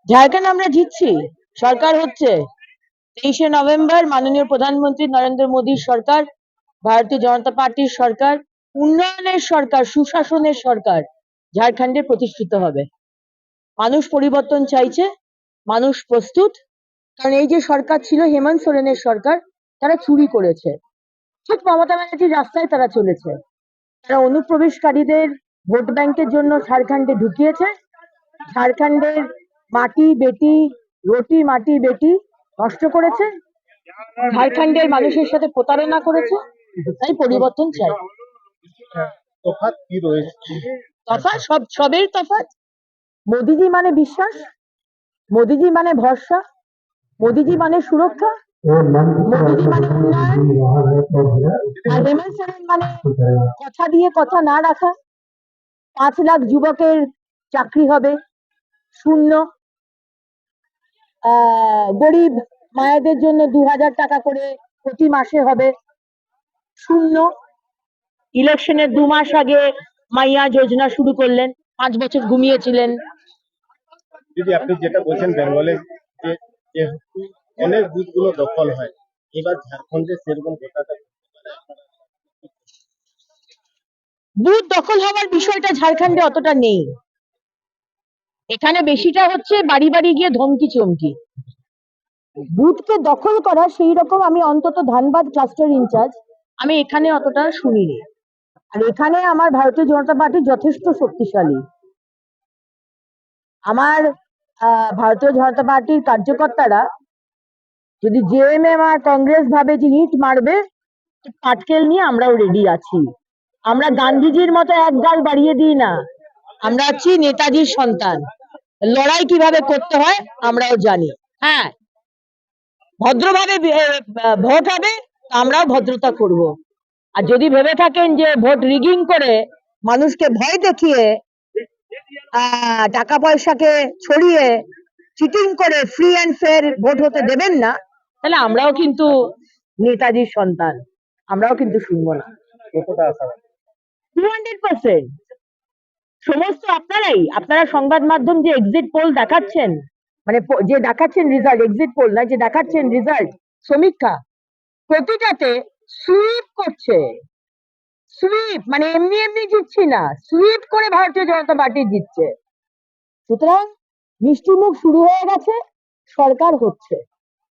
ঝাড়খণ্ড আমরা জিতছি, সরকার হচ্ছে। 23শে নভেম্বর মাননীয় প্রধানমন্ত্রী নরেন্দ্র মোদীর সরকার, ভারতীয় জনতা পার্টির সরকার, উন্নয়নের সরকার, সুশাসনের সরকার ঝাড়খণ্ডে প্রতিষ্ঠিত হবে। মানুষ পরিবর্তন চাইছে, মানুষ প্রস্তুত। কারণ এই যে সরকার ছিল হেমন্ত সোরেনের সরকার, তারা চুরি করেছে। ঠিক মমতা ব্যানার্জির রাস্তায় তারা চলেছে। তারা অনুপ্রবেশকারীদের ভোট ব্যাংকের জন্য ঝাড়খণ্ডে ঢুকিয়েছে। ঝাড়খণ্ডের মাটি বেটি, রুটি মাটি বেটি নষ্ট করেছে। ঝাড়খণ্ডের মানুষের সাথে প্রতারণা করেছে। তাই পরিবর্তন চাই। তফাৎ কি রয়েছে? তফাৎ সবের তফাৎ। মোদিজি মানে বিশ্বাস, মোদিজি মানে ভরসা, মোদিজি মানে সুরক্ষা, মোদিজি মানে উন্নয়ন, আর হেমন্ত সোরেন মানে কথা দিয়ে কথা না রাখা। 5 লাখ যুবকের চাকরি হবে শূন্য, গরিব মায়েদের জন্য 2000 টাকা করে প্রতি মাসে হবে শূন্য। ইলেকশনের 2 মাস আগে মাইয়া যোজনা শুরু করলেন, 5 বছর ঘুমিয়েছিলেন। দিদি, আপনি যেটা বলছেন বেঙ্গলে যে যেহেতু অনেক বুথগুলো দখল হয়, এবার ঝাড়খণ্ডে সেরকম ঘটাটা বুথ দখল হওয়ার বিষয়টা ঝাড়খণ্ডে অতটা নেই। এখানে বেশিটা হচ্ছে বাড়ি বাড়ি গিয়ে ধমকি চমকি। বুথকে দখল করা সেই রকম আমি অন্তত ধানবাদ ক্লাস্টার ইনচার্জ, আমি এখানে অতটা শুনিনি। আর এখানে আমার ভারতীয় জনতা পার্টি যথেষ্ট শক্তিশালী। আমার ভারতীয় জনতা পার্টির কার্যকর্তারা যদি জেএমএম আর কংগ্রেস ভাবে যে ইট মারবে, পাটকেল নিয়ে আমরাও রেডি আছি। আমরা গান্ধীজির মতো এক গাল বাড়িয়ে দিই না, আমরা হচ্ছি নেতাজির সন্তান। লড়াই কিভাবে করতে হয় আমরাও জানি। হ্যাঁ, ভদ্রভাবে ভোট হবে, আমরাও ভদ্রতা করব। আর যদি ভেবে থাকেন যে ভোট রিগিং করে মানুষকে ভয় দেখিয়ে টাকা পয়সাকে ছড়িয়ে চিটিং করে ফ্রি অ্যান্ড ফেয়ার ভোট হতে দেবেন না, তাহলে আমরাও কিন্তু নেতাজির সন্তান, আমরাও কিন্তু শুনবো না। কতটা আশা? 200%। সমস্ত আপনারা সংবাদ মাধ্যম যে এক্সিট পোল দেখাচ্ছেন, মানে যে দেখাচ্ছেন রেজাল্ট, এক্সিট পোল না, যে দেখাচ্ছেন রেজাল্ট, সমীক্ষা, প্রতিটাতে সুইপ করছে। সুইপ মানে এমনি এমনি জিতছি না, সুইপ করে ভারতীয় জনতা পার্টি জিতছে। সুতরাং মিষ্টি মুখ শুরু হয়ে গেছে, সরকার হচ্ছে।